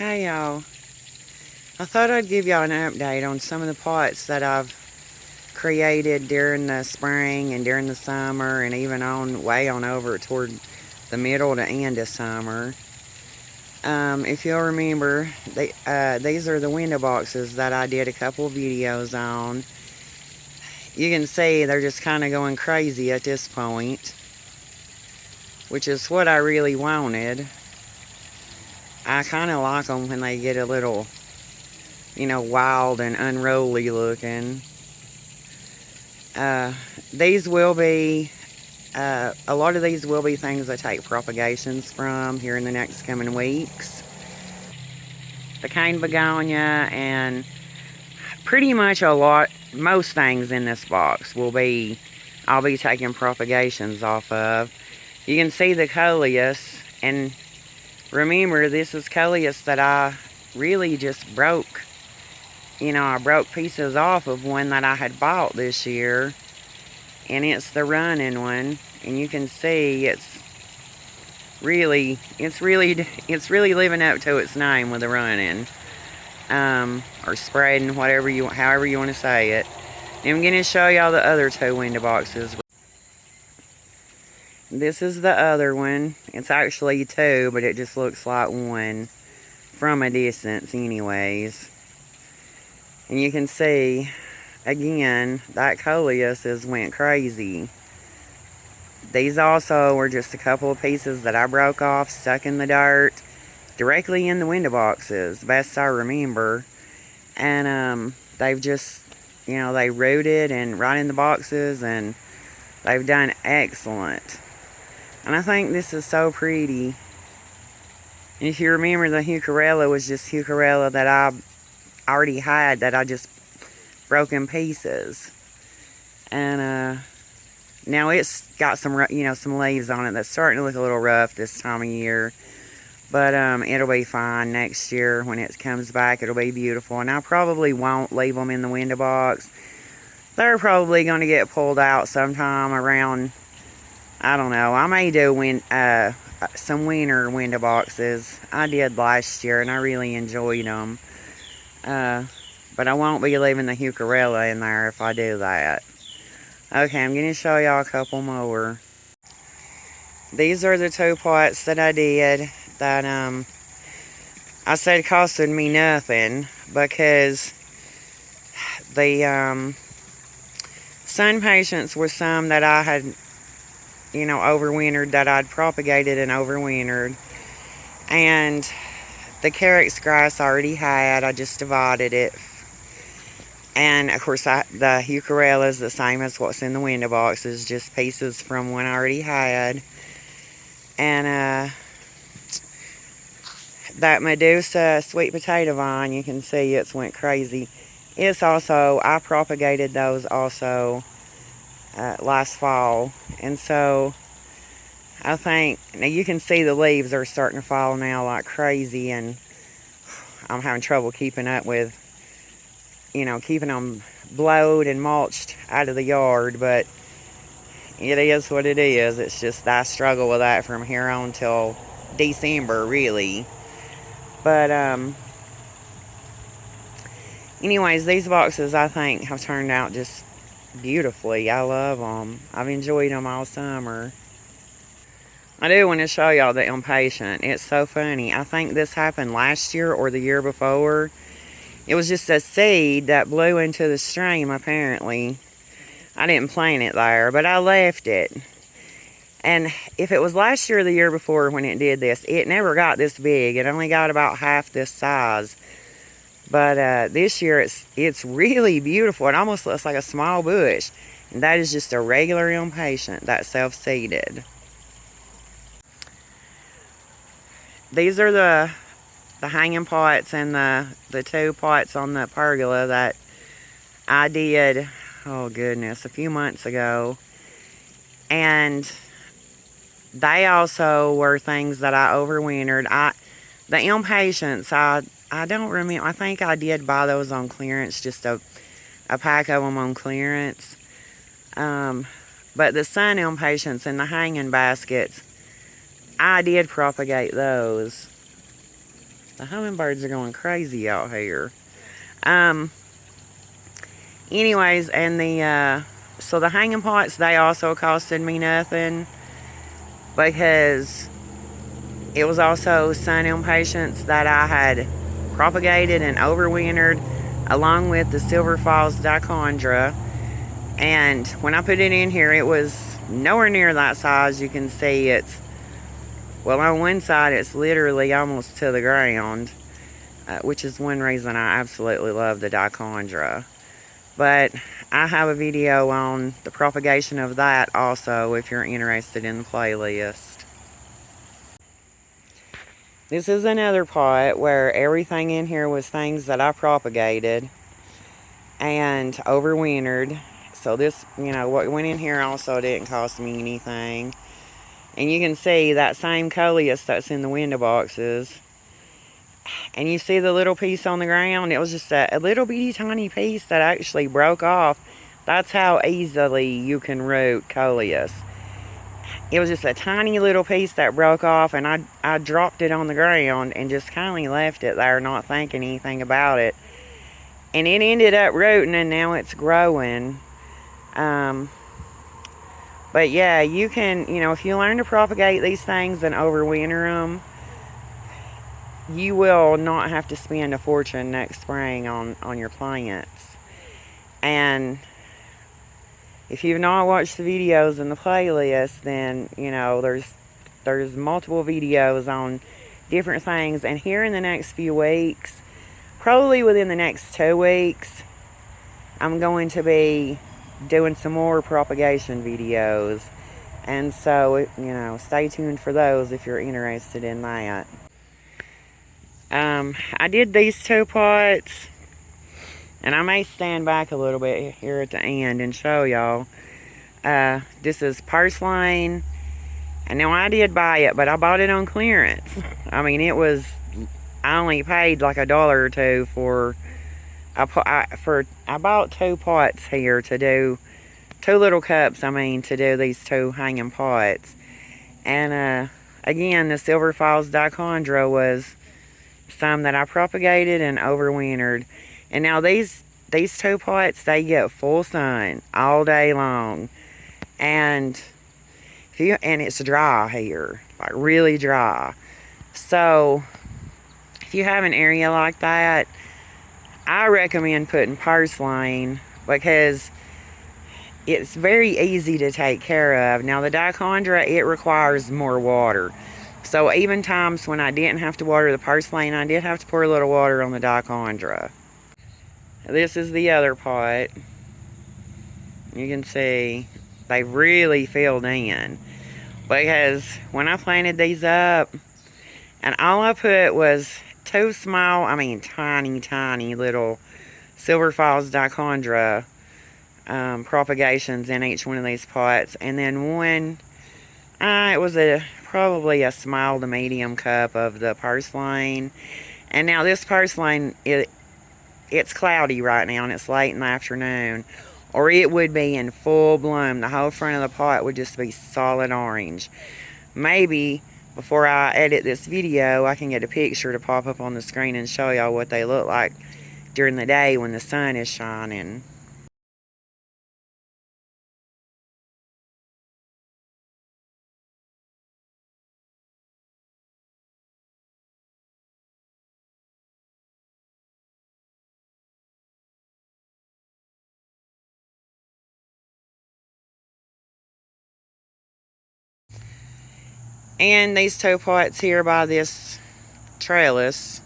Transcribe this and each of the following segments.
Hey y'all, I thought I'd give y'all an update on some of the pots that I've created during the spring and during the summer and even way on over toward the middle to end of summer. If you'll remember, these are the window boxes that I did a couple videos on. You can see they're just kind of going crazy at this point, which is what I really wanted. I kind of like them when they get a little, wild and unruly looking. These will be, a lot of these will be things I take propagations from here in the next coming weeks. The cane begonia and pretty much most things in this box I'll be taking propagations off of. You can see the coleus, and remember, this is coleus that I really just broke. I broke pieces off of one that I had bought this year, and it's the running one, and you can see it's really living up to its name with the running, or spreading, however you want to say it. And I'm going to show y'all the other two window boxes. This is the other one. It's actually two, but it just looks like one from a distance anyways. And you can see, again, that coleus went crazy. These also were just a couple of pieces that I broke off, stuck in the dirt, directly in the window boxes, best I remember. And they've just, they rooted and right in the boxes, and they've done excellent. And I think this is so pretty. And if you remember, the heucherella was just heucherella that I already had, that I just broke in pieces. And now it's got some leaves on it that's starting to look a little rough this time of year. But it'll be fine next year when it comes back. It'll be beautiful. And I probably won't leave them in the window box. They're probably going to get pulled out sometime around, I don't know. I may do some winter window boxes. I did last year, and I really enjoyed them. But I won't be leaving the heucherella in there if I do that. Okay, I'm going to show y'all a couple more. These are the two pots that I did that I said costed me nothing, because the sun patience were some that I had overwintered, that I'd propagated and overwintered. And the carex grass I already had, I just divided it. And of course, the heucherella is the same as what's in the window boxes, just pieces from one I already had. And that Medusa sweet potato vine, you can see it's went crazy. I propagated those also last fall. And so I think, now you can see the leaves are starting to fall now like crazy, and I'm having trouble keeping up with, keeping them blowed and mulched out of the yard, but it is what it is. It's just I struggle with that from here on till December, really. But anyways, these boxes I think have turned out just beautifully. I love them. I've enjoyed them all summer. I do want to show y'all the impatient. It's so funny. I think this happened last year or the year before. It was just a seed that blew into the stream, apparently. I didn't plant it there, but I left it. And if it was last year or the year before when it did this, it never got this big. It only got about half this size. But this year, it's really beautiful. It almost looks like a small bush. And that is just a regular impatient that's self-seeded. These are the hanging pots and the two pots on the pergola that I did, oh goodness, a few months ago. And they also were things that I overwintered. The impatiens, I don't remember. I think I did buy those on clearance, just a pack of them on clearance. But the sun impatiens and the hanging baskets, I did propagate those. The hummingbirds are going crazy out here. Anyways, and so the hanging pots, they also costed me nothing because it was also sun impatiens that I had propagated and overwintered along with the Silver Falls dichondra. And when I put it in here, it was nowhere near that size. You can see it's, well, on one side it's literally almost to the ground, which is one reason I absolutely love the dichondra. But I have a video on the propagation of that also if you're interested in the playlist. This is another pot where everything in here was things that I propagated and overwintered. So this, what went in here also didn't cost me anything. And you can see that same coleus that's in the window boxes. And you see the little piece on the ground? It was just a little bitty tiny piece that actually broke off. That's how easily you can root coleus. It was just a tiny little piece that broke off, and I dropped it on the ground and just kindly left it there, not thinking anything about it. And it ended up rooting, and now it's growing. But yeah, you can, if you learn to propagate these things and overwinter them, you will not have to spend a fortune next spring on your plants. And if you've not watched the videos in the playlist, then, there's multiple videos on different things. And here in the next few weeks, probably within the next 2 weeks, I'm going to be doing some more propagation videos. And so, stay tuned for those if you're interested in that. I did these 2 pots. And I may stand back a little bit here at the end and show y'all. This is purslane. And now I did buy it, but I bought it on clearance. I mean, I only paid like $1 or $2 for, I bought 2 pots here to do, 2 little cups, to do these 2 hanging pots. And again, the Silver Falls dichondra was some that I propagated and overwintered. And now these 2 pots, they get full sun all day long. And it's dry here, like really dry. So if you have an area like that, I recommend putting purslane because it's very easy to take care of. Now the dichondra, it requires more water. So even times when I didn't have to water the purslane, I did have to pour a little water on the dichondra. This is the other pot. You can see they really filled in. Because when I planted these up, and all I put was 2 small, tiny little Silver Falls dichondra propagations in each one of these pots. And then one, it was probably a small to medium cup of the purslane. And now this purslane, it's cloudy right now and it's late in the afternoon, or it would be in full bloom. The whole front of the pot would just be solid orange. Maybe before I edit this video, I can get a picture to pop up on the screen and show y'all what they look like during the day when the sun is shining. And these 2 pots here by this trellis,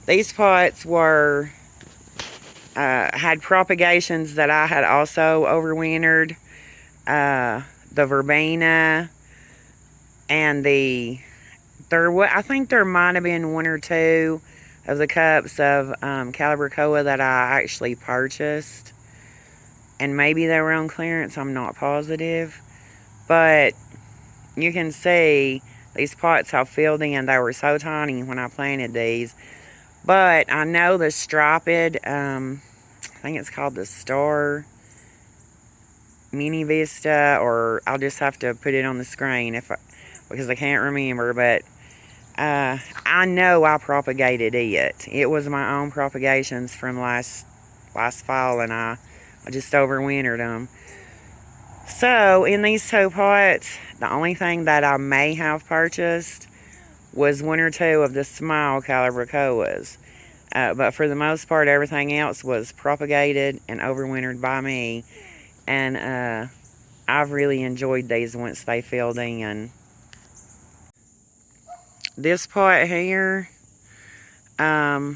these pots were had propagations that I had also overwintered. The verbena and I think there might have been 1 or 2 of the cups of calibrachoa that I actually purchased, and maybe they were on clearance. I'm not positive. But you can see these pots have filled in. They were so tiny when I planted these. But I know the striped, I think it's called the Star Mini Vista, or I'll just have to put it on the screen because I can't remember. But I know I propagated it. It was my own propagations from last fall, and I just overwintered them. So in these two pots, the only thing that I may have purchased was one or two of the small caliber koas. But for the most part, everything else was propagated and overwintered by me. And I've really enjoyed these once they filled in. This pot here, I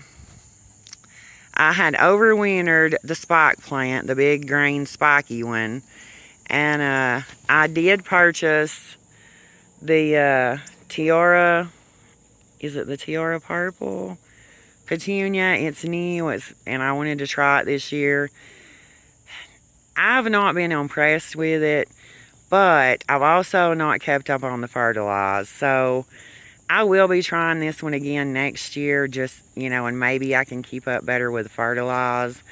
had overwintered the spike plant, the big green spiky one. And I did purchase the Tiara, is it the Tiara Purple Petunia? It's new, and I wanted to try it this year. I've not been impressed with it, but I've also not kept up on the fertilizer. So I will be trying this one again next year, just, and maybe I can keep up better with fertilizer.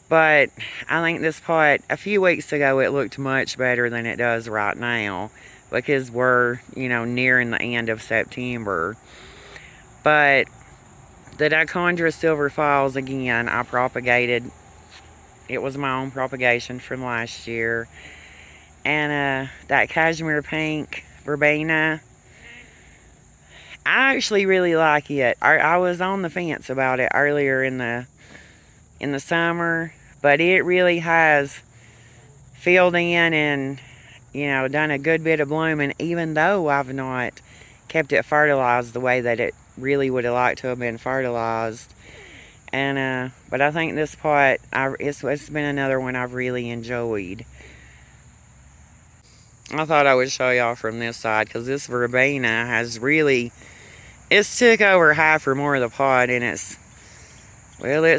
But I think this pot, a few weeks ago, it looked much better than it does right now, because we're, nearing the end of September. But the Dichondra Silver Falls, again, I propagated. It was my own propagation from last year. And that Cashmere Pink Verbena, I actually really like it. I was on the fence about it earlier in the summer, but it really has filled in and, done a good bit of blooming, even though I've not kept it fertilized the way that it really would have liked to have been fertilized. And but I think this pot, it's been another one I've really enjoyed. I thought I would show y'all from this side, because this verbena has really, it's took over half or more of the pot, and it's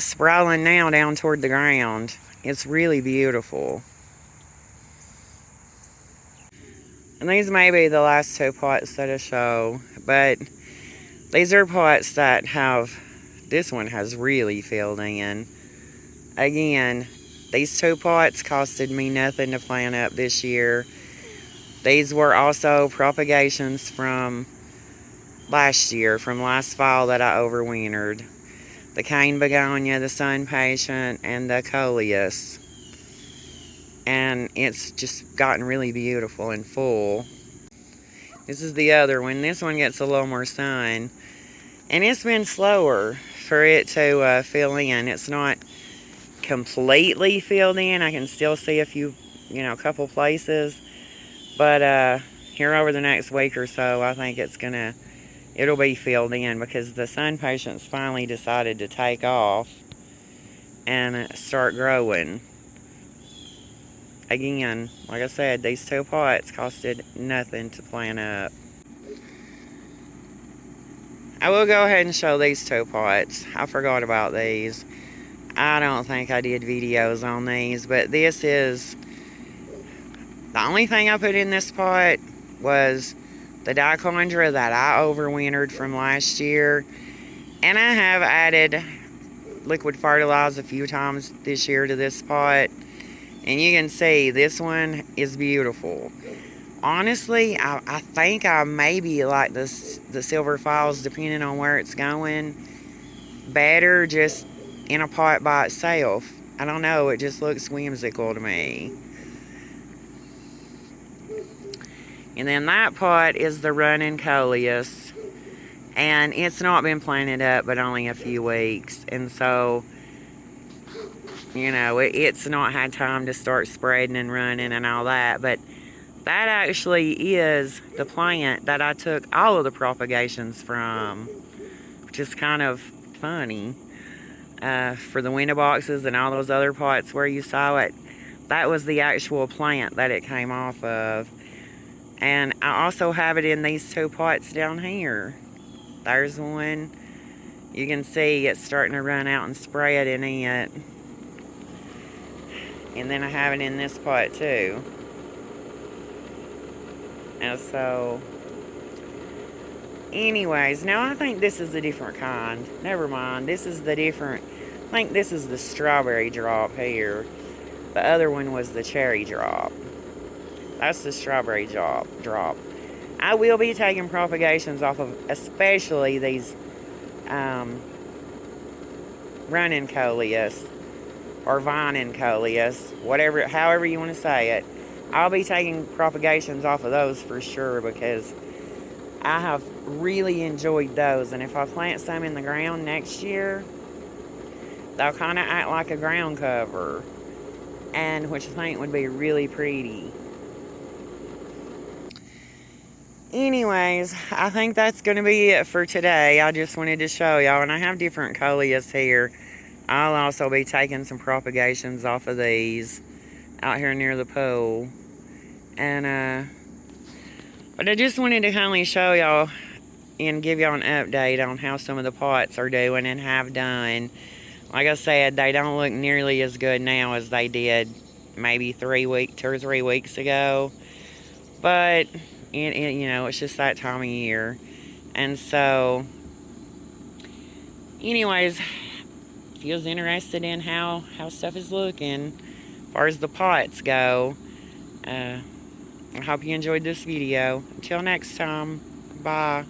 sprawling now down toward the ground. It's really beautiful. And these may be the last two pots that I show, but these are pots that this one has really filled in. Again, these two pots costed me nothing to plant up this year. These were also propagations from last year, from last fall, that I overwintered. The cane begonia, the sun patient, and the coleus. And it's just gotten really beautiful and full. This is the other one. This one gets a little more sun. And it's been slower for it to fill in. It's not completely filled in. I can still see a few, a couple places. But here over the next week or so, I think it'll be filled in, because the sun patients finally decided to take off and start growing. Again, like I said, these two pots costed nothing to plant up. I will go ahead and show these two pots. I forgot about these. I don't think I did videos on these, but this is the only thing I put in this pot was the Dichondra that I overwintered from last year. And I have added liquid fertilizer a few times this year to this pot. And you can see this one is beautiful. Honestly, I think I maybe like the Silver Falls, depending on where it's going, better just in a pot by itself. I don't know, it just looks whimsical to me. And then that pot is the running coleus. And it's not been planted up but only a few weeks. And so, it's not had time to start spreading and running and all that. But that actually is the plant that I took all of the propagations from, which is kind of funny. For the window boxes and all those other pots where you saw it, that was the actual plant that it came off of. And I also have it in these two pots down here. There's one. You can see it's starting to run out and spread in it. And then I have it in this pot too. And so, anyways, now I think this is a different kind. Never mind, I think this is the strawberry drop here. The other one was the cherry drop. That's the strawberry drop. I will be taking propagations off of especially these running coleus or vining coleus, whatever, however you want to say it. I'll be taking propagations off of those for sure because I have really enjoyed those. And if I plant some in the ground next year, they'll kind of act like a ground cover, and which I think would be really pretty. Anyways, I think that's going to be it for today. I just wanted to show y'all, and I have different coleus here. I'll also be taking some propagations off of these out here near the pool. And, but I just wanted to kindly show y'all and give y'all an update on how some of the pots are doing and have done. Like I said, they don't look nearly as good now as they did maybe 2 or 3 weeks ago. But, you know, it's just that time of year. And so, anyways, if you was interested in how stuff is looking as far as the pots go, I hope you enjoyed this video. Until next time, bye.